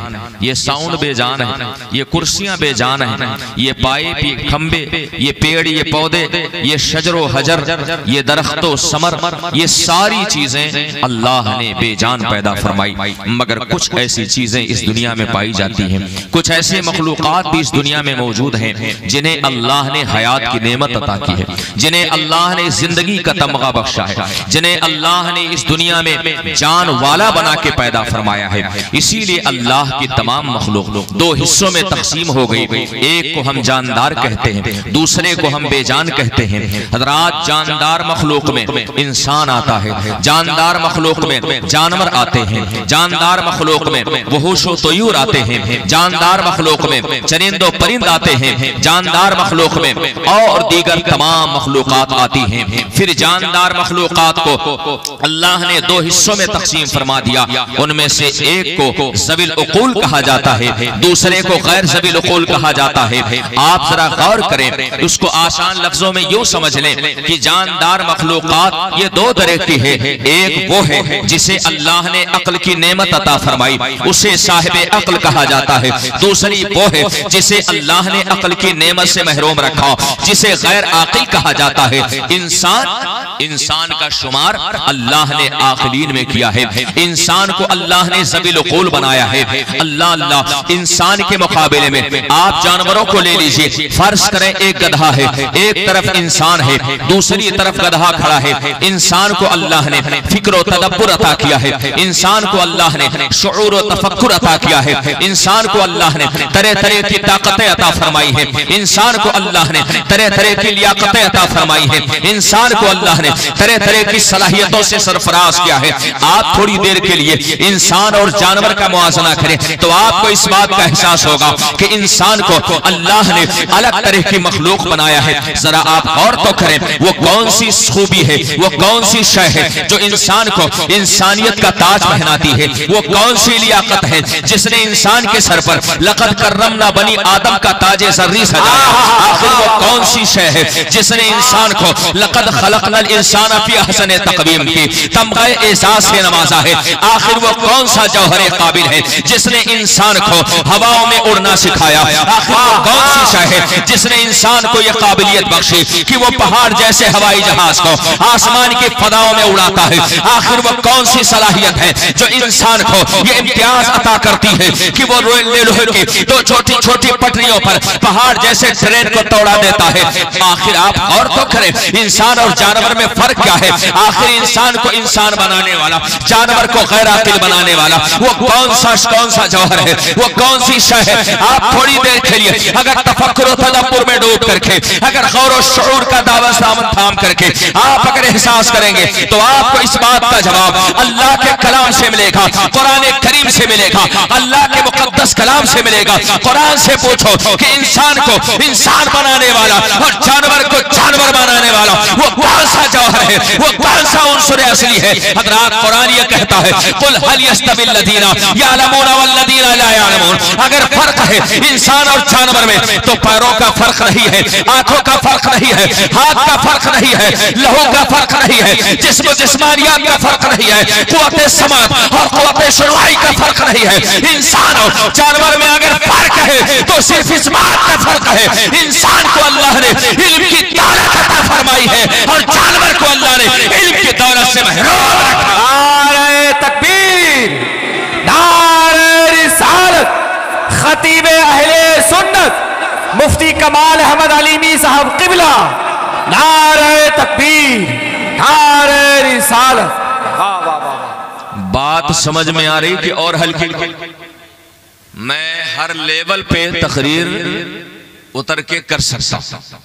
है, ये साउंड बेजान है, ये कुर्सियां बेजान है, ये पाइप, ये खंबे, ये पेड़, ये पौधे, ये शजरो हजर, ये दरख्तो समर, ये सारी चीजें अल्लाह ने बेजान पैदा फरमाई। मगर कुछ ऐसी चीजें इस दुनिया में पाई जाती हैं, कुछ ऐसे मखलूकात भी इस दुनिया में मौजूद हैं जिन्हें अल्लाह ने हयात की नेमत अता की है, जिन्हें अल्लाह ने जिंदगी का तमगा बख्शा है, जिन्हें अल्लाह ने इस दुनिया में जान वाला बना के पैदा फरमाया है। इसीलिए अल्लाह की तमाम मखलूक दो हिस्सों में तकसीम हो गई। एक को हम जानदार कहते हैं, दूसरे को हम बेजान कहते हैं। हज़रात, जानदार मखलूक में इंसान आता है, जानदार मखलूक में जानवर आते हैं, जानदार मखलूक में वहूशो तयूर आते हैं, जानदार मखलूक में चरिंदो परिंद आते हैं, जानदार मखलूक में और दीगर तमाम मखलूकात आती हैं। फिर जानदार मखलूकात को अल्लाह ने दो हिस्सों में तकसीम फरमा दिया। उनमें से एक को ज़विल उक़ूल कहा जाता है, दूसरे को गैर ज़विल उक़ूल कहा जाता है। आप जरा गौर करें, उसको आसान लफ्जों में यूं समझ लें कि जानदार मखलूकात ये दो तरह की है। एक वो है जिसे अल्लाह ने अक्ल की नेमत अता फरमाई, उसे साहिब अक्ल कहा जाता है। दूसरी वो है जिसे अल्लाह ने अक्ल की नेमत से महरूम रखा, जिसे गैर आकिल कहा जाता है। इंसान का शुमार अल्लाह ने आकिलीन में किया है, इंसान को अल्लाह ने ज़विल उक़ूल बनाया है। अल्लाह इंसान के मुकाबले में आप जानवरों को ले लीजिए, फर्ज करें एक गधा है, एक तरफ इंसान है, दूसरी तरफ गधा खड़ा है। इंसान को अल्लाह ने फिक्र और तदब्बुर अता किया है, इंसान को अल्लाह ने शुऊर और तफक्कुर अता किया है, इंसान को अल्लाह ने तरह तरह की ताकतें अता फरमाई है, इंसान को अल्लाह ने तरह तरह की लियाकतें अता फरमाई है, इंसान को अल्लाह ने तरह तरह की सलाहियतों से सरफराज किया है। आप थोड़ी देर के लिए इंसान और जानवर का मुआजना करें तो आपको इस बात का एहसास होगा कि इंसान को अल्लाह ने अलग तरह की मखलूक बनाया है। जरा आप गौर तो करें, वो कौन सी खूबी है, वो कौन सी शय है जो इंसान को इंसानियत का ताज पहनाती है, वो कौन सी लियाकत है जिसने इंसान के सर पर लक़द कर्रमना बनी आदम का ताजे ज़र्री सजाया। आखिर वो कौन सी शय है जिसने इंसान को लक़द खलक़नल इंसान फी अहसनि तक़वीम की तमग़े एज़ाज़ से नवाजा है। आखिर वो कौन सा जौहरे काबिल है जिसने इंसान को हवाओं में उड़ना सिखाया। आखिर वो कौन सी शय है जिसने इंसान को यह काबिलियत बख्शी कि वो पहाड़ जैसे हवाई जहाज को आसमान की फदाओं में उड़ाता है। आखिर वो कौन सी सलाहियत है जो इंसान को ये इम्तियाज अता करती है कि वो लोहे की दो छोटी छोटी पटरियों पर पहाड़ जैसे ट्रेन को तोड़ा देता है। आखिर आप और तो करें, इंसान और जानवर में फर्क क्या है? आखिर इंसान को इंसान बनाने वाला, जानवर को गैर आकिल बनाने वाला वो कौन सा जौहर है, वो कौन सी शय है? आप थोड़ी देर के लिए अगर तफक्कुर और तदब्बुर में डूब करके, अगर गौर और शऊर का दामन थाम करके आप अगर एहसास करेंगे तो आपको इस बात का जवाब अल्लाह के कलाम से मिलेगा, कुरान करीम से मिलेगा, अल्लाह के मुकद्दस कलाम से मिलेगा। कुरान से पूछो कि इंसान को इंसान बनाने वाला और जानवर को जानवर बनाने वाला वो कौन सा जौहर है, वो कौन सा उन्सुर असली है? हज़रात, कुरान ये कहता है कुल हल यस्तविल लदीना यअलमून वल्लदीना ला यअलमून। अगर फर्क है इंसान और जानवर में तो पैरों का फर्क नहीं है, आंखों का फर्क नहीं है, हाथ का फर्क नहीं है, लहू का फर्क नहीं है, जिस्मानियात का फर्क नहीं है, कुव्वते समात और कुव्वते शुरुआई का फर्क नहीं है। इंसान और जानवर में अगर फर्क है तो सिर्फ इस बात का फर्क है, इंसान को अल्लाह ने इल्म की दौलत अता फरमाई है और जानवर को अल्लाह ने इल्म की दौलत से महरूम रखा। नारे तकबीर, नारे रिसालत। खतीब अहले सुन्नत मुफ्ती कमाल अहमद अलीमी साहब क़िबला, नारे तकबीर, नारे रिसालत। बात समझ में आ रही कि और हल्की? मैं हर लेवल पे तकरीर उतर के कर सकता हूं।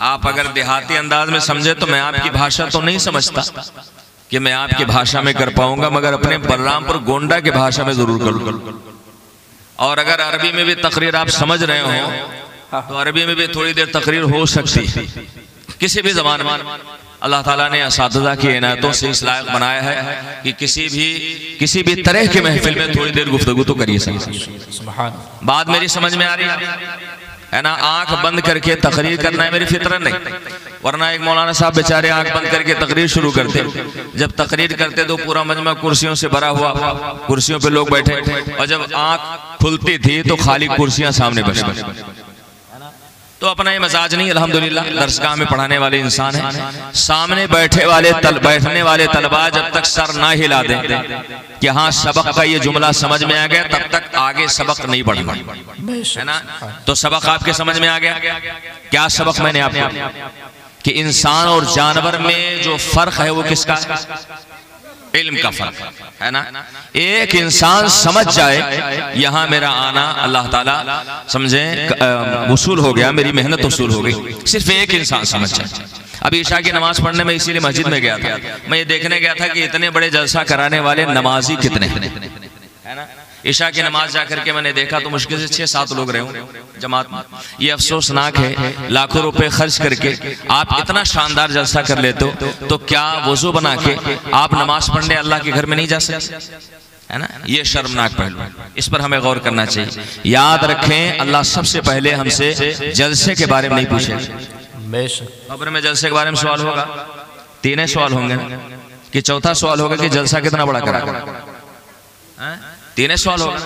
आप अगर देहाती अंदाज में समझे तो मैं आपकी भाषा तो नहीं समझता कि मैं आपकी भाषा में कर पाऊंगा, मगर अपने बलरामपुर गोंडा की भाषा में जरूर करूंगा। और अगर अरबी में भी तकरीर आप समझ रहे हो तो अरबी में भी थोड़ी देर तकरीर हो सकती है। किसी भी ज़बान में अल्लाह ताला ने असातिज़ा की इनायतों से इस लायक बनाया है कि किसी भी तरह की महफिल में थोड़ी देर गुफ्तगू तो करिए। बात मेरी समझ में आ रही है? है ना, आंख बंद करके तकरीर करना है मेरी फितरत नहीं। वरना एक मौलाना साहब बेचारे आंख बंद करके तकरीर शुरू करते, जब तकरीर करते तो पूरा मजमा कुर्सियों से भरा हुआ, कुर्सियों पे लोग बैठे, और जब आंख खुलती थी तो खाली कुर्सियां सामने बचती। तो अपना ये मजाज नहीं, अल्हम्दुलिल्लाह दरसगाह में पढ़ाने वाले इंसान है, सामने बैठने वाले तलबा जब तक सर ना हिला दें कि हाँ सबक का ये जुमला समझ में आ गया, तब तक आगे सबक नहीं बढ़ना, है ना। तो सबक आपके समझ में आ गया। क्या सबक मैंने आपको, कि इंसान और जानवर में जो फर्क है वो किसका, इल्म का फर्क है ना। एक इंसान समझ जाए यहाँ मेरा आना अल्लाह ताला समझे वसूल हो गया, मेरी मेहनत वसूल हो गई, सिर्फ एक इंसान समझ जाए। अभी ईशा की नमाज पढ़ने में इसीलिए मस्जिद में गया था, मैं ये देखने गया था कि इतने बड़े जलसा कराने वाले नमाजी कितने है ना। ईशा की नमाज जाकर के मैंने देखा तो मुश्किल से 6-7 लोग रहे होंगे जमात में। ये अफसोसनाक है, लाखों रुपए खर्च करके आप इतना शानदार जलसा कर लेते हो, तो क्या वजू बना के आप नमाज पढ़ने अल्लाह के घर में नहीं जा सकते, है ना। ये शर्मनाक पहलू, इस पर हमें गौर करना चाहिए। याद रखें, अल्लाह सबसे पहले हमसे जलसे के बारे में नहीं पूछे। खबर में जलसे के बारे में सवाल होगा, 3 सवाल होंगे कि चौथा सवाल होगा कि जलसा कितना बड़ा करा, 3 सवाल होगा।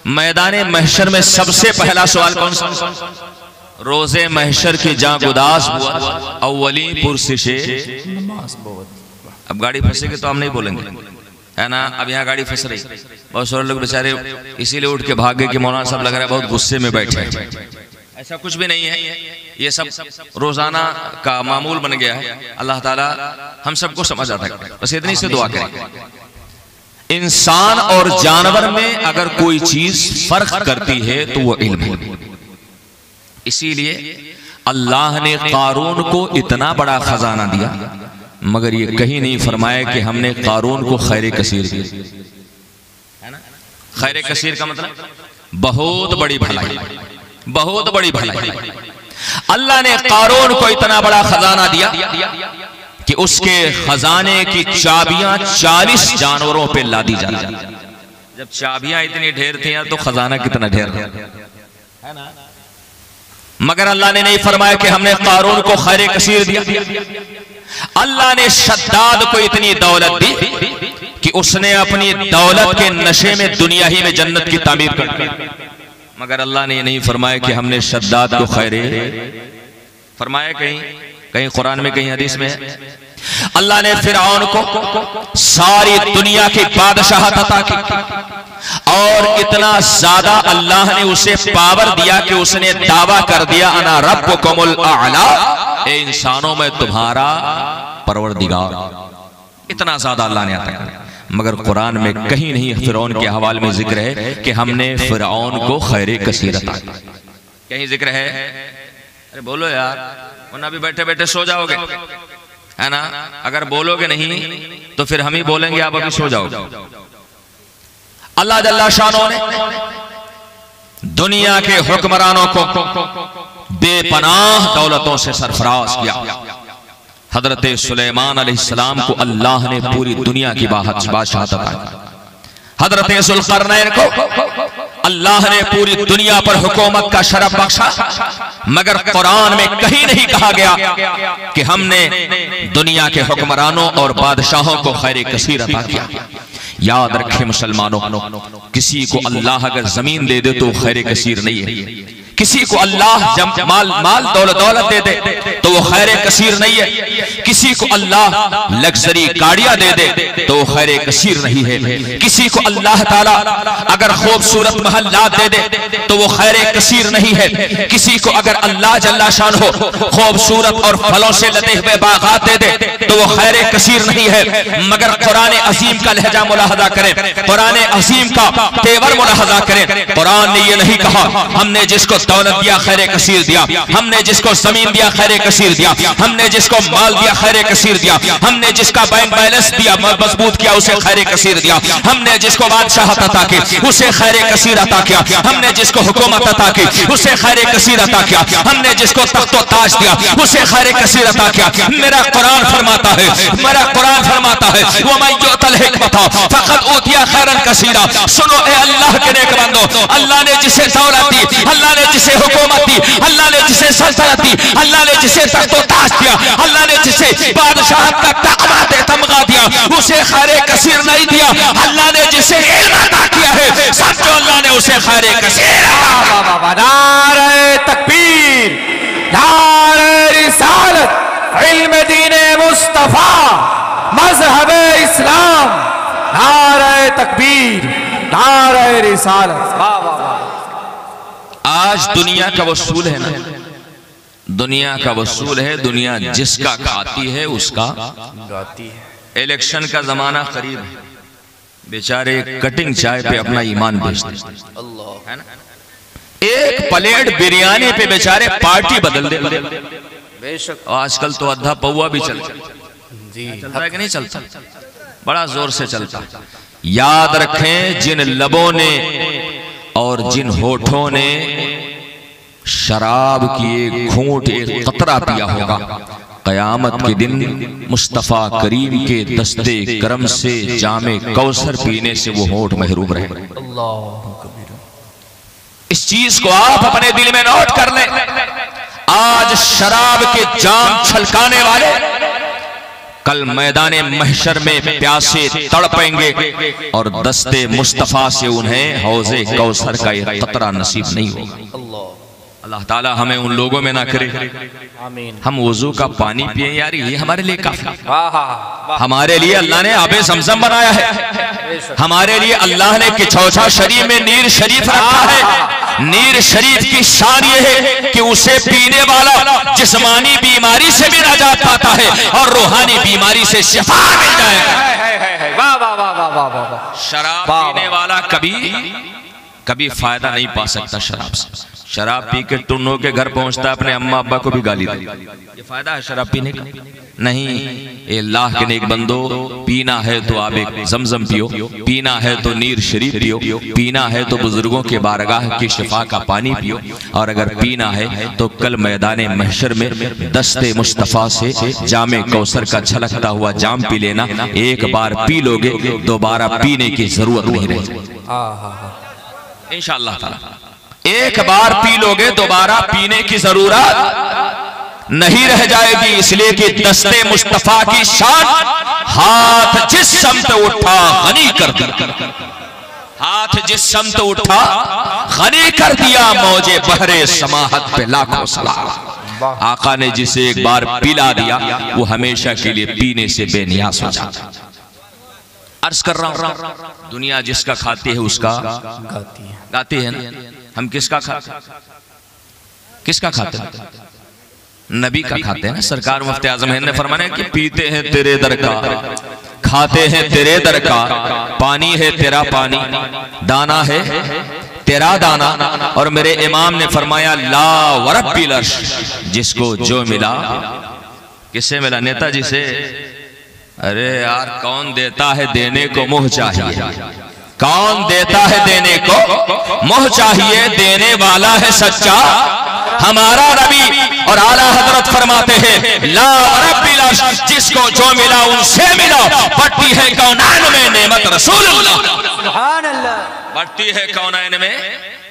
मैदाने महशर में सबसे पहला सवाल कौन सा, रोजे महशर की जां गुदास अव्वली पुरसिशे नमाज। अब गाड़ी फंसेगी तो हम नहीं बोलेंगे, है ना। अब यहाँ गाड़ी फंस रही, बहुत सारे लोग बेचारे इसीलिए उठ के भाग गए कि मौलाना साहब लग रहा है बहुत गुस्से में बैठे। ऐसा कुछ भी नहीं है, ये सब रोजाना का मामूल बन गया है। अल्लाह ताला हम सबको समझ आता है, बस इतनी से दुआ करें। इंसान और जानवर में अगर कोई चीज फर्क करती है तो वो इल्म है। इसीलिए अल्लाह ने कारून को इतना बड़ा खजाना दिया, मगर ये कहीं नहीं फरमाया कि हमने कारून को खैर कसीर दिया, है ना। खैर कसीर का मतलब बहुत बड़ी भलाई, बहुत बड़ी भलाई। अल्लाह ने कारून को इतना बड़ा खजाना दिया कि उसके खजाने की चाबियां 40 जानवरों पे लादी जा रही। जब चाबियां इतनी ढेर थी तो खजाना कितना ढेर है ना। मगर अल्लाह ने नहीं फरमाया कि हमने कारून को खैर कसीर दिया। अल्लाह ने शद्दाद को इतनी दौलत दी कि उसने अपनी दौलत के नशे में दुनिया ही में जन्नत की तामीर कर दी। मगर अल्लाह ने नहीं फरमाया कि हमने शद्दाद को खैर फरमाया। कहीं कुरान में, कहीं हदीस में है। अल्लाह ने फिरऔन को सारी दुनिया की बादशाहत अता की और इतना ज्यादा अल्लाह ने उसे पावर दिया कि उसने दावा कर दिया अना रब्बुकुमुल आला, ए इंसानों में तुम्हारा परवरदिगार। इतना ज्यादा अल्लाह ने अता किया। मगर कुरान में कहीं नहीं फिरऔन के हवाले में जिक्र है कि हमने फिरऔन को खैर कसीर अता की। कहीं जिक्र है? अरे बोलो यार, वरना भी बैठे बैठे सो जाओगे, है ना। अगर बोलोगे नहीं तो फिर हम ही बोलेंगे, आप अभी सो जाओगे। अल्लाह जल्ला शानो ने दुनिया के हुक्मरानों को बेपनाह दौलतों से सरफराज किया। हजरत सुलेमान अलैहिस्सलाम को अल्लाह ने पूरी दुनिया की बादशाहत अता की। हजरत जुल्करनैन को अल्लाह ने पूरी दुनिया पर हुकूमत का शरफ बख्शा। मगर कुरान में कहीं नहीं कहा गया कि हमने दुनिया के हुक्मरानों और बादशाहों को खैर कसीर अता किया। याद रखें मुसलमानों, किसी को अल्लाह अगर जमीन दे दे तो खैर कसीर नहीं है। किसी को अल्लाह माल दौलत दे दे तो वो खैर कसीर नहीं है। किसी को अल्लाह लग्जरी गाड़ियां दे दे तो वो खैर कसीर नहीं है। किसी को अल्लाह ताला अगर खूबसूरत महल्लात दे दे तो वो खैर कसीर नहीं है। किसी को अगर अल्लाह जल्ला शान हो खूबसूरत और फलों से लदे हुए बागात दे दे तो वो खैर कसीर नहीं है। मगर कुरान अजीम का लहजा मुलाहजा करें, कुरान अजीम का तेवर मुलाहजा करें। कुरान ने ये नहीं कहा हमने जिसको दौलत दिया खैर कसीर दिया, हमने जिसको जमीन दिया खैर कसीर दिया, हमने जिसको माल दिया खैर कसीर दिया, हमने जिसका बैंक बैलेंस दिया मजबूत किया उसे खैर कसीर दिया, हमने जिसको बादशाहत अता की उसे खैर कसीर अता किया, हमने जिसको हुकूमत अता की उसे खैर कसीर अता किया, हमने जिसको तख्तो ताज दिया उसे खैर कसीर अता किया। मेरा कुरान फरमाता है, मेरा कुरान फरमाता है वमन युतल हिकमता फक़द ऊतिया खैरन कसीरा। सुनो ए अल्लाह के नेक बंदो, अल्लाह ने जिसे दौलत दी, अल्लाह ने जिसे हुकूमत दी, अल्लाह ने जिसे सल्तनत दी, अल्लाह ने जिसे तख्तो ताज दिया, अल्लाह ने जिसे बादशाह का तमगा दिया, उसे खैर कसीर नहीं दिया। अल्लाह ने जिसे इल्म अता किया है, समझो अल्लाह ने उसे खैर कसीर। नारे तकबीर, नारे रिसालत, इल्म दीने मुस्तफा, मजहब इस्लाम, नारे तकबीर, नारे रिसालत। वाह वाह वाह। आज दुनिया का वसूल है ना, दुनिया का वसूल है, दुनिया जिसका खाती है उसका गाती है। इलेक्शन का जमाना करीब है, बेचारे कटिंग चाय पे अपना ईमान बेचते है ना। एक प्लेट बिरयानी पे बेचारे पार्टी बदल दे बेशक। आजकल तो आधा पौवा भी चलता है कि नहीं चलता, बड़ा जोर से चलता। याद रखें, जिन लबों ने और जिन होठों ने शराब की एक घूंट एक कतरा पिया होगा, कयामत के दिन मुस्तफा करीम के दस्ते करम से जामे कौसर पीने से वो होठ महरूम रहे। इस चीज को आप अपने दिल में नोट कर लें। आज शराब के जाम छलकाने वाले कल मैदाने महशर में प्यासे तड़पेंगे और दस्ते मुस्तफा से उन्हें हौजे कौसर का एक कतरा नसीब नहीं होगा। अल्लाह ताला हमें उन लोगों में ना करे। आमीन। हम वजू का पानी पिए यार, ये हमारे लिए काफी। हमारे लिए अल्लाह ने आबे ज़मज़म बनाया है, हमारे लिए अल्लाह ने किचौछा शरीफ में नीर शरीफ रखा है। नीर शरीफ की शान ये है कि उसे पीने वाला जिस्मानी बीमारी से भी निजात पाता है और रूहानी बीमारी से शिफा मिल जाएगा। शराब पीने वाला कभी फायदा नहीं पा सकता शराब से। शराब पी के टुन्नों के घर पहुंचता, अपने अम्मा अब्बा को भी गाली दे। ये फायदा है शराब पीने का? नहीं। अल्लाह के नेक बंदो, पीना है तो आप एक ज़मज़म पियो, पीना है तो नीर शरीफ पियो, पीना है तो बुजुर्गों के बारगाह की शिफा का पानी पियो, और अगर पीना है तो कल मैदाने महशर में दस्ते मुस्तफा से जामे कौसर का छलकता हुआ जाम पी लेना। एक बार पी लोगे दोबारा पीने की जरूरत नहीं रहेगी इंशाअल्लाह ताला। एक बार पी लोगे दोबारा पीने की जरूरत नहीं रह जाएगी, इसलिए कि दस्ते मुस्तफा की शान हाथ जिस समत उठा गनी कर दिया, हाथ जिस समत उठा गनी कर दिया, मौजे बहरे समाहत पे लाखों सलाम। आका ने जिसे एक बार पिला दिया वो हमेशा के लिए पीने से बेनियास हो जाता। अर्ज कर रहा हूं, दुनिया जिसका खाती है उसका गाती है ना। हम किसका खाते हैं? नबी का खाते हैं ना। सरकार मुफ्ती आजम हिंद ने फरमाया कि पीते हैं तेरे दर का, खाते हैं तेरे दर का, पानी है तेरा पानी, दाना है तेरा दाना। और मेरे इमाम ने फरमाया ला वरब्बिल अर्श, जिसको जो मिला। किससे मिला? नेताजी से। अरे यार, कौन देता है देने को मुंह चाहिए, कौन देता है देने को मुंह चाहिए, देने वाला है सच्चा हमारा नबी। और आला हजरत फरमाते हैं ला रब्बिल अर्श, जिसको जो मिला उनसे मिला। बढ़ती है कौनाइन में नेमत रसूलुल्लाह, सुभान अल्लाह। बढ़ती है कौनाइन में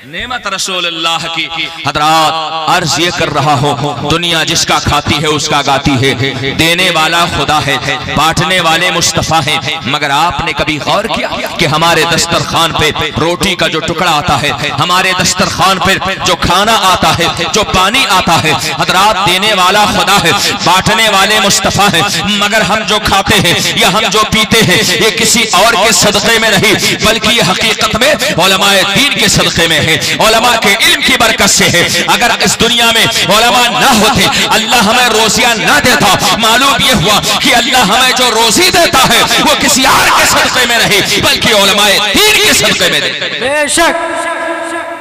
नेमत रसूलुल्लाह की। हजरात अर्ज ये कर रहा हूँ, दुनिया जिसका खाती है उसका गाती है। देने वाला खुदा है, बांटने वाले मुस्तफा है। मगर आपने कभी गौर किया कि हमारे दस्तरखान पे रोटी का जो टुकड़ा आता है, हमारे दस्तरखान पे जो खाना आता है, जो पानी आता है, हजरात देने वाला खुदा है, बांटने वाले मुस्तफा है। मगर हम जो खाते हैं या हम जो पीते हैं ये किसी और के सदक़े में नहीं, बल्कि ये हकीकत में उलमाए दीन के सदक़े में है, उलमा के इल्म की बरकत से है। अगर इस दुनिया में उलमा ना होते, अल्लाह हमें रोजियां ना देता, मालूम ये हुआ कि अल्लाह हमें जो रोजी देता है वो किसी और के सदक़े में नहीं, बल्कि उलमाए दीन के सदक़े में देता है। बेशक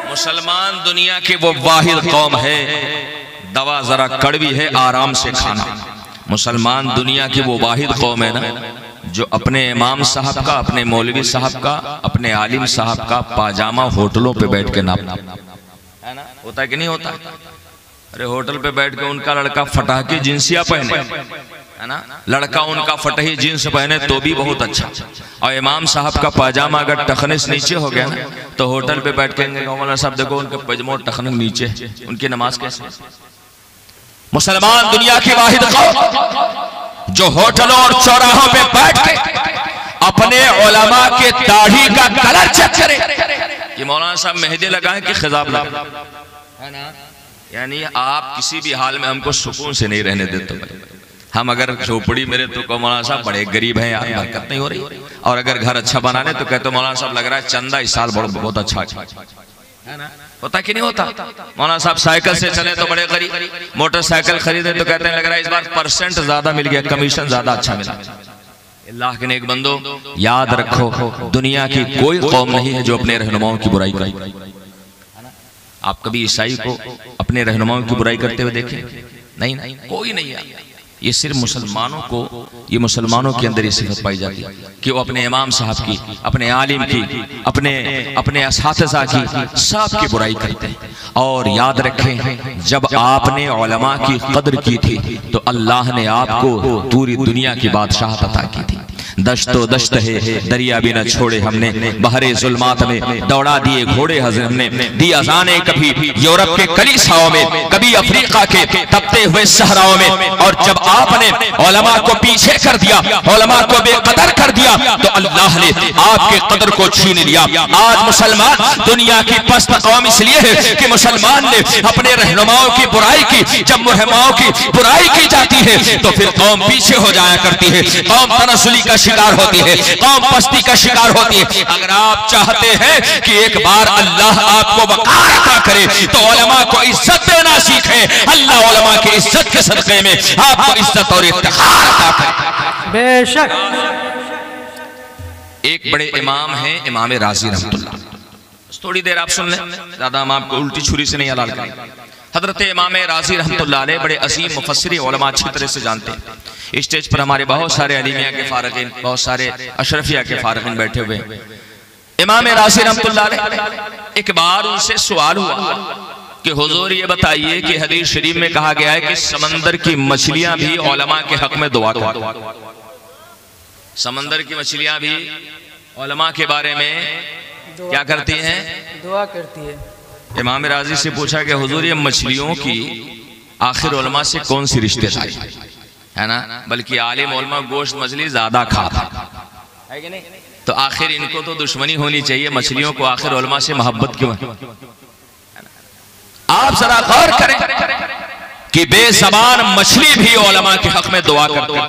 मुसलमान दुनिया की वो वाहिद कौम है, दवा जरा कड़वी है, आराम से खाना। मुसलमान दुनिया की वो वाहिद कौम है ना, जो अपने इमाम साहब का, अपने मौलवी साहब का, अपने आलिम साहब का पाजामा होटलों पे बैठ के नाप है ना। होता है कि नहीं होता? अरे होटल पे बैठ के उनका लड़का फटाके जिंसिया पहने, है ना, लड़का उनका फटही जींस पहने तो भी बहुत अच्छा, और इमाम साहब का पाजामा अगर टखने से नीचे हो गया ना तो होटल पे बैठ के मौलाना साहब देखो उनके पैजामा और टखने नीचे, उनकी नमाज कैसे? मुसलमान दुनिया की वाहिद कौम जो होटलों और चौराहों पे बैठ के अपने उलमा के दाढ़ी का कलर चेक करे कि मौलाना साहब मेहंदी लगाएं कि खिजाब लगाएं, है ना, यानी आप किसी भी हाल में हमको सुकून से नहीं रहने देते। हम अगर झोपड़ी मेरे तो मौलाना साहब बड़े गरीब हैं यार, बरकत नहीं हो रही, और अगर घर अच्छा बनाने तो कहते मौलाना साहब लग रहा है चंदा इस साल बहुत अच्छा है ना, होता कि नहीं होता? मौलाना साहब साइकिल से चले तो बड़े गरीब, मोटरसाइकिल खरीदे तो कहते हैं लग रहा है इस बार परसेंट ज्यादा मिल गया, कमीशन ज्यादा अच्छा मिला। अल्लाह के नेक बंदो, याद रखो दुनिया की कोई कौम नहीं है जो अपने रहनुमाओं की बुराई करे। आप कभी ईसाई को अपने रहनुमाओं की बुराई करते हुए देखें? नहीं, कोई नहीं है। ये सिर्फ मुसलमानों को, ये मुसलमानों के अंदर ये सिफत पाई जाती है कि वो अपने इमाम साहब की, अपने आलिम की, अपने असातिज़ा की, सब की बुराई करते हैं। और याद रखें जब आपने उलमा की कदर की थी तो अल्लाह ने आपको पूरी दुनिया की बादशाहत अता की थी। दश्तो दश्त है दरिया भी न छोड़े हमने, बहरे जुल्मात में दौड़ा दिए घोड़े हमने, दी अज़ाने कभी यूरोप के कलीसाओं में, कभी अफ्रीका के तपते हुए सहराओं में, और जब आपने उलमा को पीछे कर दिया, उलमा को बेकदर कर दिया तो अल्लाह ने आपके कदर को छीन लिया। आज मुसलमान दुनिया की पस्त कौम इसलिए है कि मुसलमान ने अपने रहनुमाओं की बुराई की। जब रहनुमाओं की बुराई की जाती है तो फिर कौम पीछे हो जाया करती है, कौम तनसुली का शिकार होती है, कौम पस्ती का शिकार होती है। अगर आप चाहते हैं कि एक बार अल्लाह आपको वक़ार अता करे तो उलमा को इज्जत देना सीखें। अल्लाह उलमा की इज्जत के सदक़े में आपको इज्जत और इफ्तिखार अता करे। बेशक एक बड़े इमाम हैं इमाम राजी रहमतुल्लाह, थोड़ी देर आप सुन लें, ज्यादा हम आपको उल्टी छुरी से नहीं हलाल करेंगे। हजरत इमाम राजी रहमतुल्लाह अलैह बड़े अजीम मुफस्सिर उलमा अच्छी तरह से जानते हैं। स्टेज पर हमारे बहुत सारे अलीमिया के फारगीन, बहुत सारे अशरफिया के फारगीन बैठे हुए हैं। इमाम राजी रहमतुल्लाह अलैह एक बार उनसे सवाल हुआ कि हुजूर ये बताइए कि हदीस शरीफ में कहा गया है कि समंदर की मछलियां भी उलमा के हक में दुआ करती हैं। समंदर की मछलियां भी उलमा के बारे में क्या करती हैं? दुआ करती है। इमाम राजी से पूछा कि हुजूर ये मछलियों की आखिर उलमा से कौन सी रिश्तेदारी है ना, बल्कि आलिम उलमा गोश्त मछली ज्यादा खाता है कि नहीं, तो आखिर इनको तो दुश्मनी होनी चाहिए, मछलियों को आखिर उलमा से मोहब्बत क्यों है? आप जरा गौर करें कि बेज़बान मछली भी उलमा के हक में दुआ करते हैं,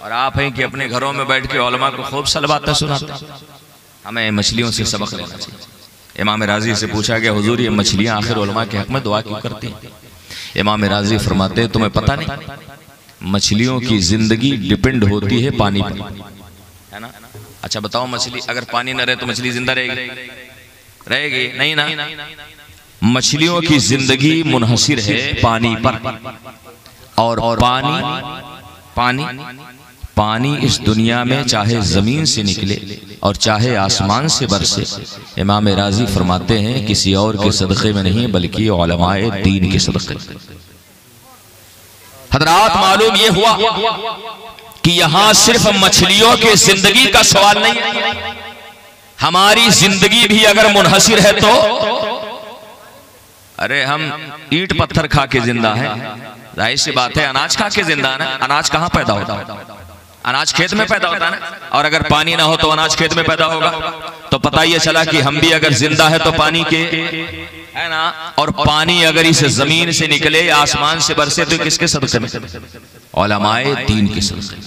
और आप हैं कि अपने घरों में बैठ के उलमा को खूब सलवातें सुनाते हैं। हमें मछलियों से सबक लेना चाहिए। इमाम राजी से पूछा गया हुजूर ये मछलियां आखिर उलमा के हक में दुआ क्यों करती हैं? इमाम राजी फरमाते हैं तुम्हें पता नहीं, मछलियों की जिंदगी डिपेंड होती है पानी पर, है ना। अच्छा बताओ, मछली अगर पानी न रहे तो मछली जिंदा रहेगी? रहेगी नहीं ना। मछलियों की जिंदगी मुनहसिर है पानी पर, और पानी इस दुनिया में चाहे जमीन से निकले और चाहे आसमान से बरसे, इमाम राजी फरमाते हैं किसी और के सदक़े में नहीं बल्कि उलमाए दीन के सदक़े। हज़रात मालूम ये हुआ कि यहां सिर्फ मछलियों के जिंदगी का सवाल नहीं, हमारी जिंदगी भी अगर मुनहसिर है तो अरे हम ईंट पत्थर खा के जिंदा है, जाहिर सी बात है अनाज खा के जिंदा है ना। अनाज कहाँ पैदा होता है? अनाज खेत में पैदा होता है ना, और अगर पानी ना हो तो अनाज खेत में पैदा होगा। तो पता ये चला कि हम भी अगर जिंदा है तो पानी के, है ना, और पानी अगर इस जमीन से निकले आसमान से बरसे तो किसके सदक़े में? उलमाए दीन के सदक़े,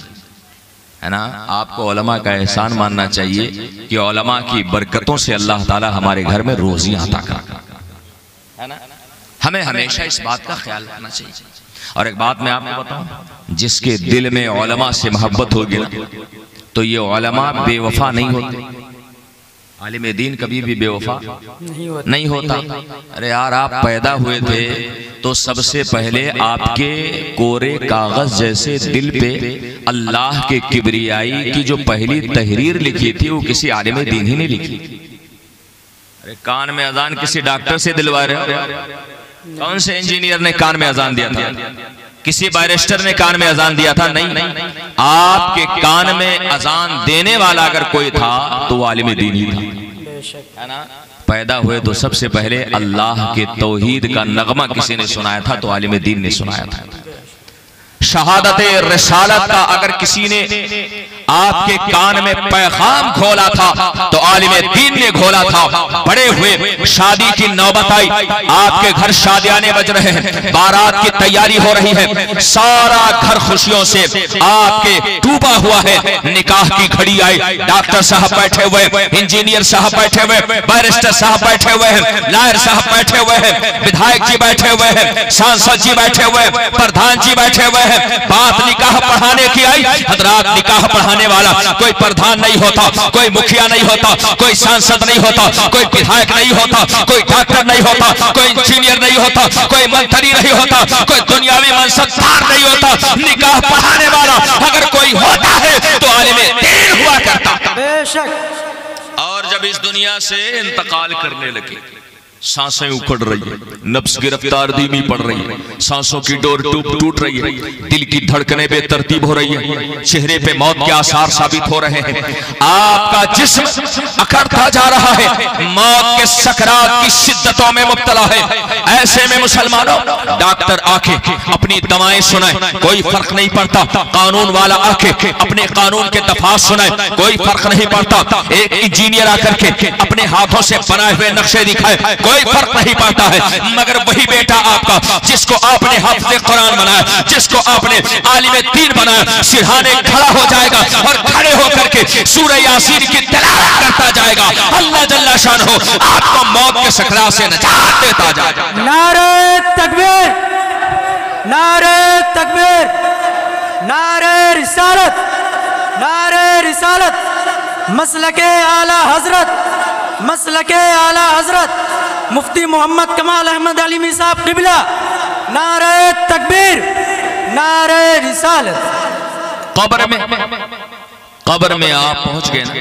है ना। आपको उलमा का एहसान मानना चाहिए कि उलमा की बरकतों से अल्लाह ताला हमारे घर में रोजियां अता करता है ना। हमें हमेशा इस बात का ख्याल रखना चाहिए। और एक बात मैं आपको बताऊं, जिसके दिल में उलमा से मोहब्बत होगी ना तो ये उलमा बेवफा नहीं होते। आलिम दीन कभी भी बेवफा नहीं होता। अरे यार, आप पैदा हुए थे तो सबसे पहले आपके कोरे कागज जैसे दिल पे अल्लाह के किबरियाई की जो पहली तहरीर लिखी थी वो किसी आलिम दीन ही नहीं लिखी। अरे कान में अजान किसी डॉक्टर से दिलवा रहे हो? कौन से इंजीनियर ने कान में अजान दिया था? किसी बैरिस्टर ने कान में अजान दिया था? नहीं, आपके कान में अजान देने वाला अगर कोई था तो वो आलिम दीन ही था, है ना। पैदा हुए तो सबसे पहले अल्लाह के तौहीद का नगमा किसी ने सुनाया था तो आलिम दीन ने सुनाया था। शहादत रिसालत का अगर किसी ने आपके कान में पैगाम घोला था तो आलिम दीन ने घोला था। बड़े हुए शादी की नौबत आई, आपके घर शादियाने बज रहे हैं, बारात की तैयारी हो रही है, सारा घर खुशियों से आपके डूबा हुआ है। निकाह की घड़ी आई, डॉक्टर साहब बैठे हुए, इंजीनियर साहब बैठे हुए, बैरिस्टर साहब बैठे हुए हैं, लॉयर साहब बैठे हुए हैं, विधायक जी बैठे हुए हैं, सांसद जी बैठे हुए हैं, प्रधान जी बैठे हुए हैं। बात निकाह पढ़ाने की आई। हजरात, निकाह पढ़ाने वाला कोई प्रधान नहीं होता, कोई मुखिया नहीं होता, कोई सांसद नहीं होता, कोई विधायक नहीं होता, कोई डॉक्टर नहीं होता, कोई इंजीनियर नहीं होता, कोई मंत्री नहीं होता, कोई दुनियावी मनसबदार नहीं होता। निकाह पढ़ाने वाला अगर कोई होता है तो आलिम दीन हुआ करता। बेशक। और जब इस दुनिया से इंतकाल करने लगे, सांसें उखड़ रही है, नफ्स गिरफ्तार धीमी पड़ रही है, सांसों की डोर टूट रही है, दिल की धड़कनें बेतरतीब हो रही है, चेहरे पे मौत के आसार साबित हो रहे हैं, आपका जिस्म अकड़ता जा रहा है, मौत के सकरात की शिद्दतों में मुब्तला है। ऐसे में मुसलमानों, डॉक्टर आके अपनी दवाएं सुनाए, कोई फर्क नहीं पड़ता। कानून वाला आके अपने कानून के दफा सुनाए, कोई फर्क नहीं पड़ता। एक इंजीनियर आकर के अपने हाथों से बनाए हुए नक्शे दिखाए, कोई फर्क नहीं पड़ता है। मगर वही बेटा आपका जिसको आपने हाफिज़ कुरान बनाया, जिसको आपने आलिम दीन बनाया, सिरहाने खड़ा हो जाएगा और खड़े होकर के सूरह यासीन की तिलावत करता जाएगा। अल्लाह जल्ला शानहू आपको मौत के सकरात से निजात देता जाएगा। नारे तकबीर, नारे तकबीर, नारे रिसालत, नारे रिसालत, मसलके आला हजरत, मसलके आला हजरत मुफ्ती मोहम्मद कमाल अहमद अलीमी साहब क़िबला। नारे तकबीर, नारे रिसालत। कब्र में आप पहुंच गए ना,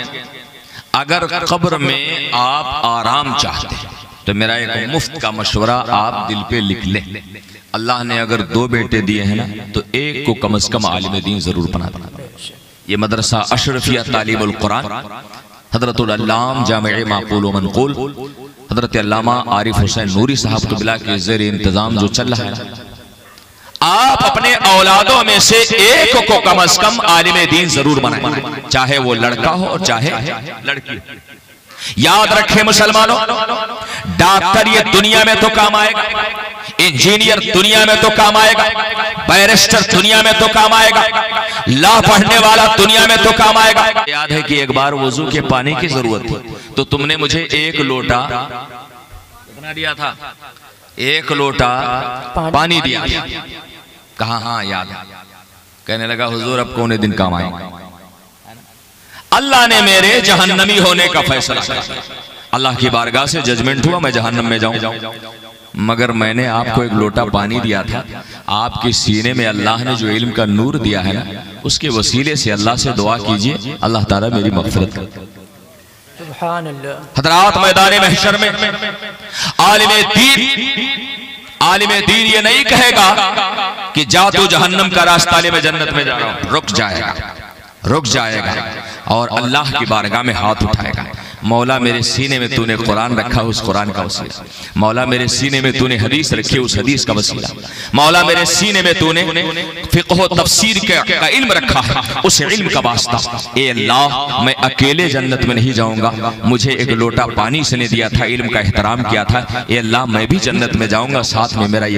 अगर कब्र में आप आराम चाहते हैं तो मेरा एक मुफ्त का मशवरा आप दिल पे लिख लें। अल्लाह ने अगर 2 बेटे दिए हैं ना तो एक को कम से कम आलिम दीन जरूर बना देना। ये मदरसा अशरफिया तालीमुल कुरान हजरतुल अल्लाम जामिअ माक़ूल व मनक़ूल हजरत अल्लामा आरिफ हुसैन नूरी साहब क़िबला के ज़ेर इंतजाम जो चल रहा है, आप अपने औलादों में से एक को कम से कम आलिम दीन जरूर बनाएं, चाहे वो लड़का हो और चाहे लड़की। याद रखें मुसलमानों, डॉक्टर ये दुनिया में तो काम आएगा, इंजीनियर दुनिया में तो काम आएगा, बैरिस्टर दुनिया में तो काम आएगा, लॉ पढ़ने वाला दुनिया में तो काम आएगा। याद है कि एक बार वजू के पानी की जरूरत थी तो तुमने मुझे 1 लोटा कितना दिया था? 1 लोटा पानी दिया। कहा हाँ याद है। कहने लगा हुजूर अब कौने दिन काम आएगा। अल्लाह ने मेरे जहन्नमी होने का फैसला किया। अल्लाह की बारगाह से जजमेंट हुआ मैं जहन्नम में जाऊं, मगर मैंने आपको 1 लोटा पानी दिया था। आपके सीने में अल्लाह ने जो इल्म का नूर दिया है ना, उसके वसीले से अल्लाह से दुआ कीजिए अल्लाह ताला मेरी मग़फ़िरत करे। सुभान अल्लाह। हज़रात, मैदान महशर में आलिम दीन ये नहीं कहेगा कि जा तू जहन्नम का रास्ता ले, मैं जन्नत में जा रहा हूं। रुक जाएगा और अल्लाह की बारगाह में हाथ उठाएगा। मौला मेरे सीने में तूने कुरान रखा, उस कुरान का वसीला। मौला मेरे सीने में तूने हदीस रखी, उस हदीस का वसीला। मौला मेरे सीने में तूने फिक़्ह व तफसीर का इल्म रखा है, उस इल्म का वास्ता। ए अल्लाह, मैं अकेले जन्नत में नहीं जाऊंगा, मुझे 1 लोटा पानी से ने दिया था, इल्म का एहतराम किया था। ए अल्लाह, मैं भी जन्नत में जाऊंगा, साथ में मेरा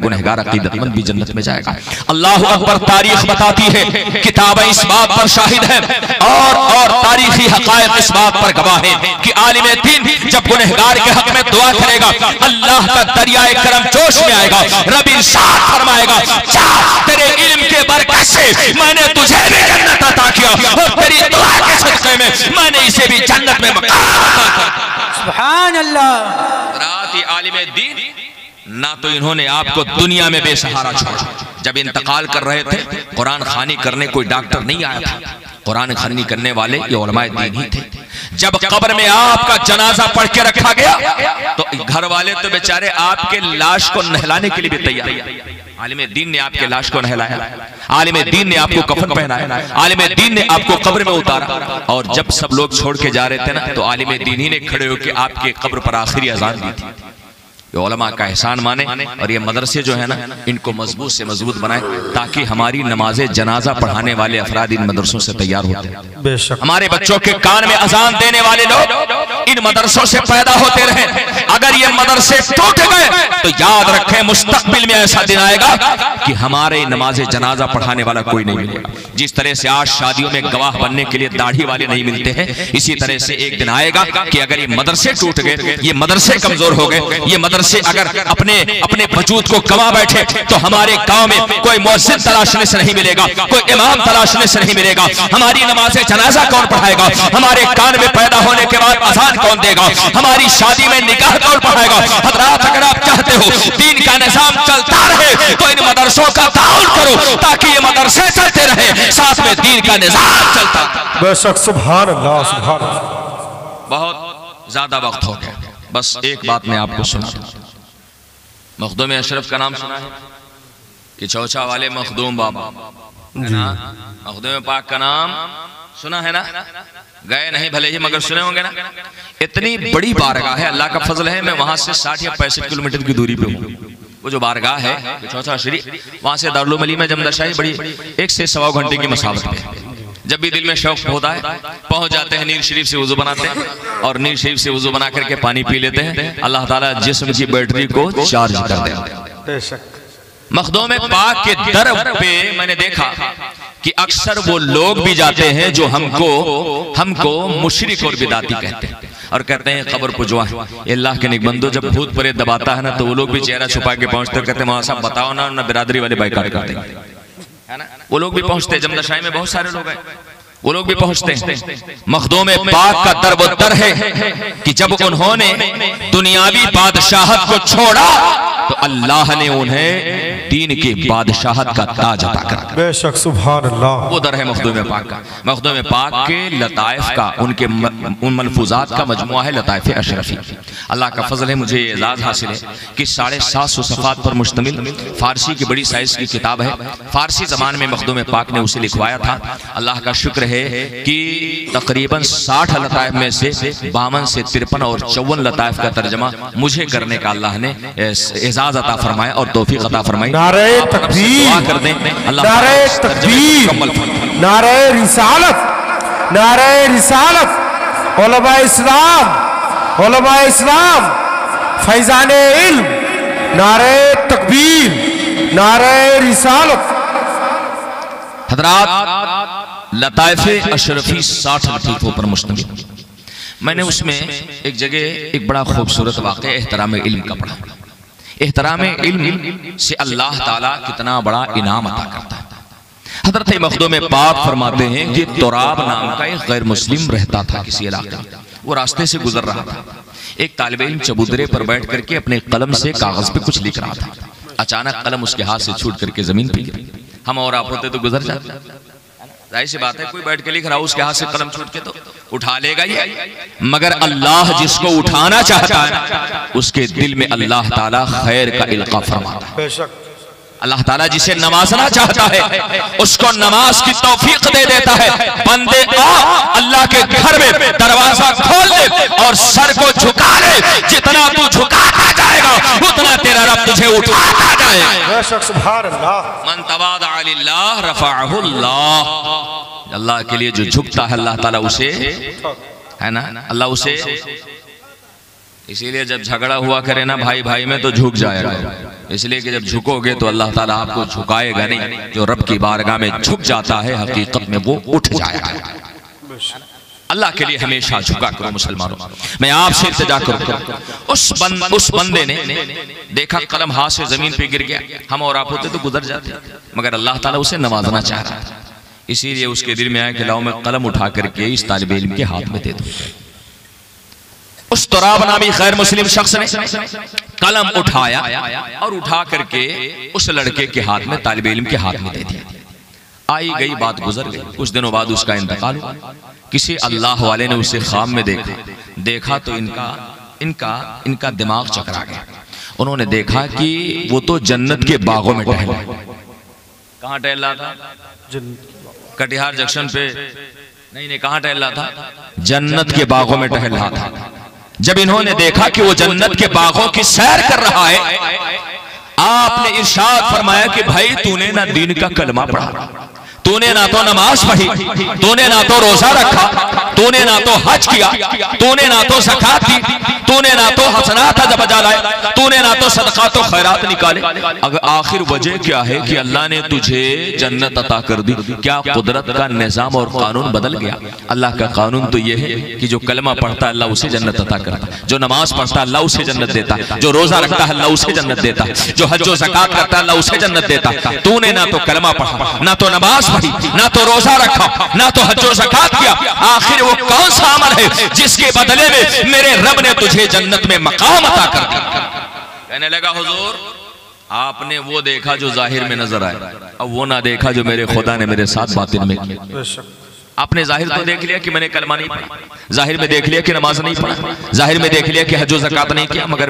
गुनहगार अकीदतमंद भी जन्नत में जाएगा। अल्लाह अकबर। तारीख बताती है, किताबें इस बात पर शाहिद है और तारीखी हक़ाइक़ इस बात पर गवाह है कि आलिम दीन जब गुनहगार के हक में दुआ करेगा, अल्लाह का दरियाए करम जोश में आएगा। रब इरशाद फरमाएगा, जा तेरे इल्म के बरकत से मैंने तुझे भी जन्नत अता किया और तेरी दुआ के सदक़े में मैंने इसे भी जन्नत में मकाम अता किया। सुभान अल्लाह। रात आलिम दीन ना तो इन्होंने आपको दुनिया में बेसहारा छोड़ा। जब इंतकाल कर रहे थे, कुरान खानी करने कोई डॉक्टर नहीं आया था, कुरान खानी करने वाले ये उलमाए दीन ही थे। जब कब्र में आपका जनाजा पढ़ के रखा गया तो घर वाले तो बेचारे आपके लाश को नहलाने के लिए भी तैयार। आलिम दीन ने आपके लाश को नहलाया, आलिम दीन ने आपको कफन पहनाया, आलिम दीन ने आपको कब्र में उतारा। और जब सब लोग छोड़ के जा रहे थे ना, तो आलिम दीन ही ने खड़े होकर आपके कब्र पर आखिरी अज़ान दी थी। ये उलमा का एहसान माने और ये मदरसे जो है ना, इनको मजबूत से मजबूत बनाए, ताकि हमारी नमाज़े जनाजा पढ़ाने वाले अफराद इन मदरसों से तैयार होते हैं। बेशक हमारे बच्चों के कान में अजान देने वाले लोग इन मदरसों से पैदा होते रहे। अगर ये मदरसे टूट गए तो याद रखें, मुस्तकबिल में ऐसा दिन आएगा कि हमारे नमाज़े जनाजा पढ़ाने वाला कोई नहीं मिलेगा। जिस तरह से आज शादियों में गवाह बनने के लिए दाढ़ी वाले नहीं मिलते हैं, इसी तरह से एक दिन आएगा कि अगर ये मदरसे टूट गए, ये मदरसे कमजोर हो गए, ये मदरसे अगर अपने अपने वजूद को गवा बैठे, तो हमारे गांव में कोई मुअज्जिन तलाशने से नहीं मिलेगा, कोई इमाम तलाशने से नहीं मिलेगा। हमारी नमाज़े जनाजा कौन पढ़ाएगा? हमारे कान में पैदा होने के बाद अज़ान कौन देगा? हमारी शादी में निकाह कौन पढ़ाएगा? हज़रात, अगर आप चाहते हो दीन का निज़ाम चलता रहे तो इन मदरसों का ताउन करो, ताकि ये मदरसे चलते रहे, साथ में दीन का निज़ाम चलता। बेशक, सुभान अल्लाह, सुभान अल्लाह। बहुत ज्यादा वक्त हो गया, बस एक बात मैं आपको सुना दूं। मखदूम अशरफ का नाम सुना है कि चौचा वाले मखदूम बाबा है ना? मखदूम पाक का नाम सुना है ना? गए नहीं भले ही, मगर सुने होंगे ना। इतनी बड़ी बारगाह है, अल्लाह का फजल है, मैं वहां से 60 या 65 किलोमीटर की दूरी पे हूँ। वो जो बारगाह है चौथा शरीफ, वहां से दारुल उलूम में जमदशाही बड़ी 1 से सवा घंटे की मसावत है। जब भी दिल में शौक होता है, पहुंच जाते हैं, नीर शरीफ से वुजू बनाते हैं और नीर शरीफ से वुजू बना करके पानी पी लेते हैं। अल्लाह ताला जिस्म की बैटरी को चार्ज कर देते हैं। मखदूम पाक के दर पे मैंने देखा कि अक्सर वो लोग भी जाते हैं जो हमको मुशरिक और बिदाती कहते हैं और कहते हैं कब्र पुजवा है। अल्लाह के नेक बंदो, जब भूत प्रेत दबाता है ना, तो वो लोग भी चेहरा छुपा के पहुंचते कहते हैं मौला साहब बताओ ना बिरादरी वाले बाइकाट कर देंगे, है ना? वो लोग भी पहुंचते, जमदशाही में बहुत सारे लोग हैं, वो लोग भी पहुंचते हैं। मखदूम पाक का दर वो दर है कि जब उन्होंने दुनियावी बादशाहत को छोड़ा तो अल्लाह ने उन्हें दीन की बादशाहत का ताज अता करा। बेशक, सुभान अल्लाह। वो दर है मखदूम पाक का। मखदूम पाक के लताइफ का, उनके उन मलफूजात का मजमुआ है लताइफ अशरफी। अल्लाह का फजल है, मुझे एजाज हासिल है कि 750 सफ़ात पर मुश्तमिल फारसी की बड़ी साइज की किताब है। फारसी जबान में मखदूम पाक ने उसे लिखवाया था। अल्लाह का शुक्र है कि तकरीबन 60 लताइफ में से 52 से 53 और 54 लताइफ का तर्जमा मुझे करने का अल्लाह ने एजाज अता फरमाया और तौफीक अता फरमाई। नारे तकबीर, दुआ कर दें अल्लाह नारे तकबीर, नारे रिसालत, नारे रिसालत, उलमा इस्लाम, उलमा इस्लाम, फैजाने इल्म, नारे तकबीर, नारे रिसालत। हज़रात, लताइफ़े अशरफी 60 लतीफ़ों पर मुश्तमिल। मैंने उसमें एक जगह एक बड़ा खूबसूरत वाक़या एहतराम इल्म का पढ़ा। एहतराम इल्म से अल्लाह ताला कितना बड़ा इनाम अता करता है। हज़रत मखदूम पाक फरमाते हैं कि तुराब नाम का एक गैर मुस्लिम रहता था किसी इलाके में। वो रास्ते से गुजर रहा था। एक तालिब इल्म चबूतरे पर बैठ करके अपने कलम से कागज पे कुछ लिख रहा था। अचानक कलम उसके हाथ से छूट करके जमीन पे गिरी। हम और आप होते तो गुजर जाते, जाहिर सी बात है, कोई बैठ के लिख रहा हो, उसके हाथ से कलम छूट के तो उठा लेगा ही। मगर अल्लाह जिसको उठाना चाहता है उसके दिल में अल्लाह ताला खैर का इल्का फरमाता है। अल्लाह ताला जिसे नवाजना चाहता है उसको नमाज की तौफीक दे देता है। बंदे आ अल्लाह के घर में दरवाजा खोल दे और सर को झुका ले। जितना तू झुकाता जाएगा उतना तेरा रब तुझे उठाता जाएगा। सुभान अल्लाह। मन तवादा लिल्लाह रफ़अहु अल्लाह। अल्लाह के लिए जो झुकता है अल्लाह ताला उसे, है ना, अल्लाह उसे। इसीलिए जब झगड़ा हुआ करे ना भाई भाई में तो झुक जाएगा, इसलिए कि जब झुकोगे तो अल्लाह ताला आपको झुकाएगा नहीं। जो रब की बारगाह में झुक जाता है हकीकत में वो उठ जाएगा। अल्लाह के लिए हमेशा झुका करो मुसलमानों। मैं आपसे इल्तिजा करूं, उस बंदे ने देखा कलम हाथ से जमीन पे गिर गया। हम और आप होते तो गुजर जाते, मगर अल्लाह ताला उसे नवाजना चाह रहा था। इसीलिए उसके दिल में आया कि लाओ मैं कलम उठा करके इस तालिब इल्म के हाथ में दे दूं। उस तुराब नामी गैर मुस्लिम शख्स ने कलम उठाया और उठा करके उस लड़के के हाथ में, तालिब इल्म के हाथ में दे दिया। आई गई बात गुजर गई। कुछ दिनों बाद उसका इंतकाल हुआ। किसी अल्लाह वाले ने उसे ख्वाब में देखा तो इनका दिमाग चकरा गया। उन्होंने देखा कि वो तो जन्नत के बागों में टहला। कहाँ टहल रहा था? कटिहार जंक्शन पे नहीं, कहाँ टहल रहा था? जन्नत के बागों में टहल रहा था। जब इन्होंने देखा कि वो जन्नत के बागों की सैर कर रहा है, आपने इरशाद फरमाया कि भाई तूने ना दीन का कलमा पढ़ा, तूने ना तो नमाज पढ़ी, तूने ना तो रोजा रखा, तूने ना तो हज किया, तूने ना तो ज़कात दी, तूने ना तो हसनात बजा लाए, तूने ना तो सदका तो खैरात निकाले। अगर आखिर वजह क्या है कि अल्लाह ने तुझे जन्नत अता कर दी? क्या कुदरत का निजाम और कानून बदल गया? अल्लाह का कानून तो यह है कि जो कलमा पढ़ता है अल्लाह उसे जन्नत अता करता है, जो नमाज पढ़ता है अल्लाह उसे जन्नत देता है, जो रोजा रखता है अल्लाह उसे जन्नत देता है, जो हज व ज़कात करता है अल्लाह उसे जन्नत देता है। तूने ना तो कलमा पढ़ा, ना तो नमाज पढ़ी, ना तो रोजा रखा, ना तो हज व ज़कात किया, आखिर वो कौन सा अमल है जिसके बदले में मेरे रब ने तुझे जन्नत में मकाम अता कर दिया? कहने लगा हुजूर आपने वो देखा जो जाहिर में नजर आए, अब वो ना देखा जो मेरे खुदा ने मेरे साथ बातिन में किया। आपने जाहिर तो देख लिया कि मैंने कलमा नहीं पढ़ा, जाहिर में देख लिया कि नमाज नहीं पढ़ा, जाहिर में देख लिया कि हज व ज़कात नहीं किया, मगर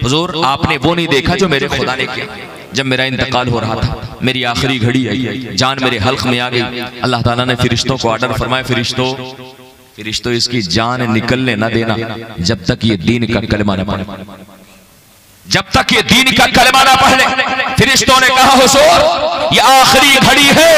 हुजूर आपने वो नहीं देखा जो मेरे खुदा ने किया। जब मेरा इंतकाल हो रहा था, मेरी आखिरी घड़ी आई, जान मेरे हल्क में आ गई, अल्लाह ताला ने फरिश्तों को ऑर्डर फरमाया, फरिश्तों इसकी जान निकलने ना देना जब तक ये दीन का कलमा ना पढ़े, जब तक ये दीन का कलमा ना पढ़ ले। फरिश्तों ने कहा हुजूर ये आखिरी घड़ी है,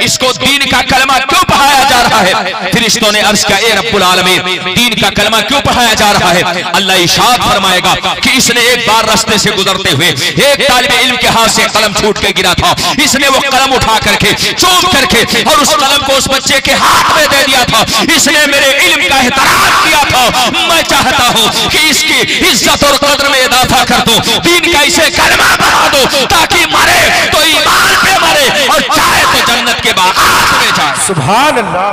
इसको दीन का कलमा क्यों पढ़ाया जा रहा है? फरिश्तों ने अर्ज किया ए रब्बुल आलमीन दीन का कलमा क्यों पढ़ाया जा रहा है? अल्लाह इरशाद फरमाएगा कि इसने एक बार रास्ते से गुजरते हुए एक तालिब इल्म के हाथ से कलम छूट के गिरा था, इसने वो कलम उठा करके चूम करके और उस कलम को उस बच्चे के हाथ में दे दिया था, इसने मेरे इल्म का एहतराम किया था। मैं चाहता हूँ कि इसकी इज्जत और कद्र में इजाफा कर दो, दीन का इसे कलमा बना दो ताकि मरे तो ईमान पे मरे और चाहे तो जन्नत के बागात में जाए। सुभान अल्लाह।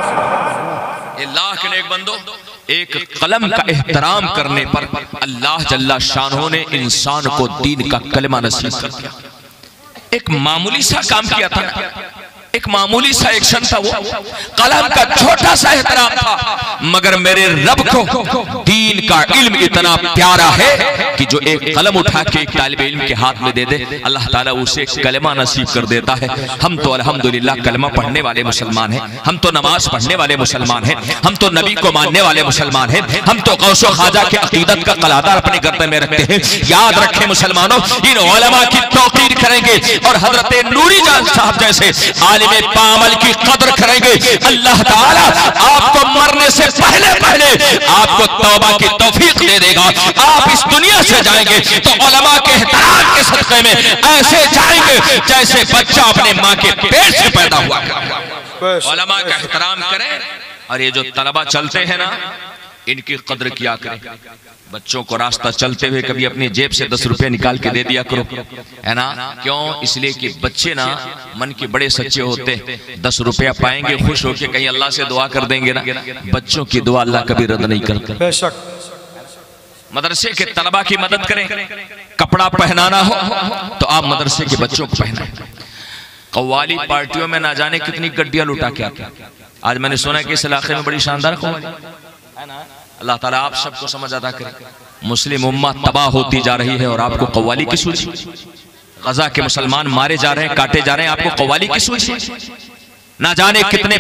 अल्लाह के नेक बंदो, एक कलम का एहतराम करने पर अल्लाह जल्ला शानहू ने इंसान को दीन का कलमा नसीब कर दिया। एक मामूली सा काम किया था, एक मामूली सा एक्शन था, वो कलम का छोटा सा एहतराम था, मगर मेरे रब को दीन का इल्म इतना प्यारा है कि जो एक कलम उठा के एक तालिब इल्म के हाथ में दे दे, अल्लाह ताला उसे कलमा नसीब कर देता है। हम तो अल्हम्दुलिल्लाह कलमा पढ़ने वाले मुसलमान हैं, हम तो नमाज पढ़ने वाले मुसलमान हैं, हम तो नबी को मानने वाले मुसलमान हैं, हम तो गौसो ख्वाजा के अकीदत का कलादार अपने गर्दे में रखते हैं। याद रखें मुसलमानों, इन उलमा की तौकीर करेंगे और हजरत नूरी जान साहब जैसे आलिम पामल की कदर करेंगे, अल्लाह ताला आपको मरने से पहले पहले आपको तौबा की तौफीक दे देगा। आप इस दुनिया से जाएंगे तो उलमा के एहतराम के सदक़े में ऐसे जाएंगे जैसे बच्चा अपने माँ के पेट से पैदा हुआ। उलमा का एहतराम करें। और ये जो तलबा चलते हैं ना, इनकी कदर किया करें। बच्चों को रास्ता चलते हुए कभी अपनी जेब से 10 रुपए निकाल के दे दिया करो, है ना? क्यों? इसलिए कि बच्चे ना मन के बड़े सच्चे होते हैं, 10 रुपया पाएंगे खुश होके कहीं अल्लाह से दुआ कर देंगे ना, बच्चों की दुआ अल्लाह कभी रद्द नहीं करता। बेशक मदरसे के तलबा की मदद करें। कपड़ा पहनाना हो तो आप मदरसे के बच्चों को पहनाएं। कव्वाली पार्टियों में ना जाने कितनी गड्डियां लुटा के आते। आज मैंने सुना कि इस इलाके में बड़ी शानदार कव्वाली है ना। अल्लाह ताला आप सबको समझ अता करे। मुस्लिम उम्मा तबाह होती जा रही है और आपको कव्वाली की सूझी। गजा के मुसलमान मारे जा रहे हैं, काटे जा रहे हैं, आपको कव्वाली की सूझी। ना जाने कितने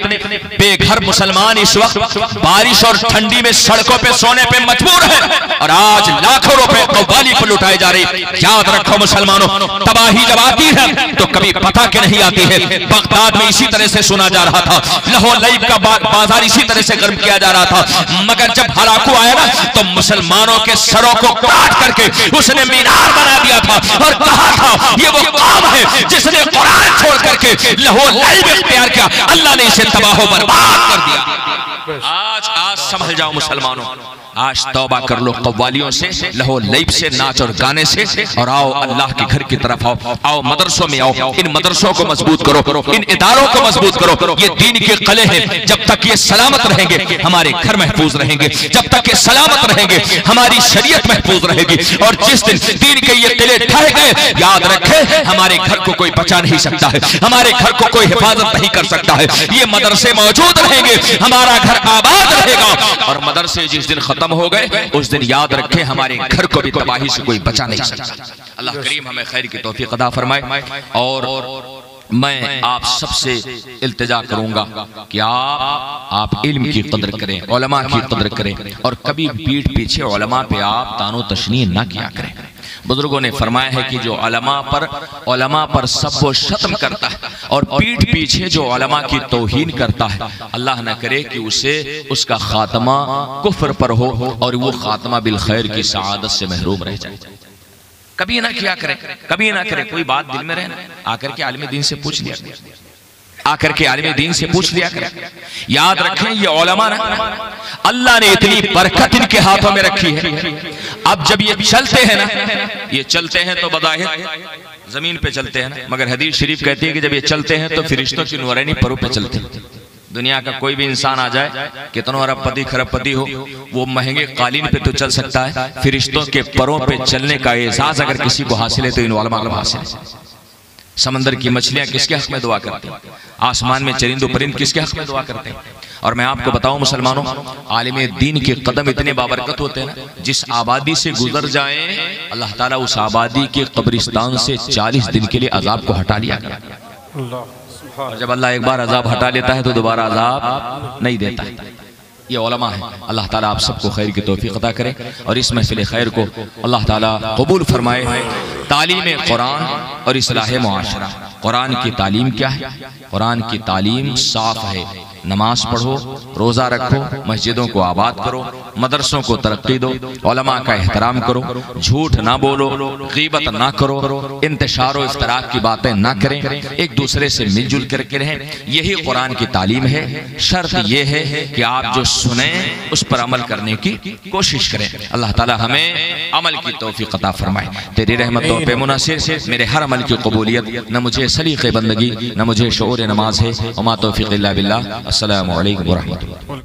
बेघर मुसलमान इस वक्त बारिश और ठंडी में सड़कों पे सोने पे मजबूर हैं और आज लाखों रुपए कव्वाली पर लुटाए जा रहे। याद रखो मुसलमानों, तबाही जब आती है तो कभी पता के नहीं आती है। बगदाद में इसी तरह से सुना जा रहा था, लाहौर लईब का बाजार इसी तरह से गर्म किया जा रहा था, मगर जब हलाकू आया ना तो मुसलमानों के सरों को काट करके उसने मीनार बना दिया था और कहा था ये वो कौम है जिसने कुरान छोड़ करके लाहौर लईब इख्तियार किया, अल्लाह ने इसे तबाह बर्बाद कर दिया। आज समझ जाओ मुसलमानों, आज तौबा कर लो कव्वालियों से, लाहौर लईब से, नाच और गाने से, और आओ अल्लाह के घर की तरफ आओ मदरसों में आओ। इन मदरसों को मजबूत करो, इन इदारों को मजबूत करो। ये दीन के किले हैं, जब तक ये सलामत रहेंगे हमारे घर महफूज रहेंगे, जब तक ये सलामत रहेंगे हमारी शरीयत महफूज रहेगी। और जिस दिन दीन के ये किले ढह गए, याद रखे हमारे घर को कोई बचा नहीं सकता है, हमारे घर को कोई हिफाजत नहीं कर सकता है। ये मदरसे मौजूद रहेंगे, हमारा घर आबाद रहेगा जाएगा। और मदरसे जिस दिन खत्म हो गए उस दिन याद रखें हमारे घर को भी तबाही से कोई बचा नहीं सकता। अल्लाह करीम हमें खैर की तौफीक अता फरमाए। और मैं आप सबसे इल्तिजा करूंगा कि आप इल्म की कदर करें, उलमा की कदर करें, और कभी पीठ पीछे उलमा पे आप तानो तशनी ना किया करें। बुजुर्गों ने फरमाया है कि जो उलमा पर सब वो शत्म करता है और पीठ पीछे जो उलमा की तौहीन करता है, अल्लाह न करे कि उसे उसका खात्मा कुफ्र पर हो और वो खात्मा बिल खैर की सआदत से महरूम रह जाए। कभी ना किया करें, कभी ना करें। कोई बात दिल में रहे ना, आकर के आलिम दीन से पूछ लिया, आकर के आलिम दीन से पूछ लिया करें। याद रखें ये उलमा ना, अल्लाह ने इतनी बरकत इनके हाथों में रखी है। अब जब ये चलते हैं ना, ये चलते हैं तो बज़ाहिर जमीन पे चलते हैं ना, मगर हदीस शरीफ कहती है कि जब ये चलते हैं तो फरिश्तों की नूरानी परों पे चलते हैं। दुनिया का कोई भी इंसान आ जाए, कितना अरबपति खरबपति हो, वो महंगे कालीन पे तो चल सकता है, फरिश्तों के परों पे चलने का एहसास अगर किसी को हासिल है तो इन उलमा को हासिल है। समंदर की मछलियां किसके हक में दुआ करती हैं? आसमान में चरिंदो परिंद किसके हक में दुआ करते हैं? और मैं आपको बताऊं मुसलमानों, आलिम दीन के कदम इतने बाबरकत होते हैं ना, जिस आबादी से गुजर जाएं अल्लाह ताला उस आबादी के कब्रिस्तान से 40 दिन के लिए अजाब को हटा लिया गया। और जब अल्लाह एक बार अजाब हटा लेता है तो दोबारा अजाब नहीं देता है। ये उलमा है। अल्लाह ताला आप सबको खैर की तौफीक अता करे और इस महफिल खैर को अल्लाह ताला कबूल फरमाए। तालीम कुरान और इस्लाह मुआशरा। कुरान की तालीम क्या है? कुरान की तालीम साफ है। नमाज पढ़ो, रोज़ा रखो, मस्जिदों को आबाद करो, मदरसों को तरक्की दो, उलमा का एहतराम करो, झूठ ना बोलो, गीबत ना करो, इंतशार और इफ्तराक की बातें ना करें, एक दूसरे से मिलजुल करके रहें। यही कुरान की तालीम है। शर्त यह है कि आप जो सुने उस पर अमल करने की कोशिश करें। अल्लाह ताला हमें अमल की तौफीक अता फरमाए। तेरी रहमतों पे मुनसिर मेरे हर अमल की कबूलियत, न मुझे सलीक़े बंदगी, न मुझे शऊर नमाज है। वमा तौफीक़ इल्ला बिल्लाह। अस्सलामु अलैकुम व रहमतुल्लाह।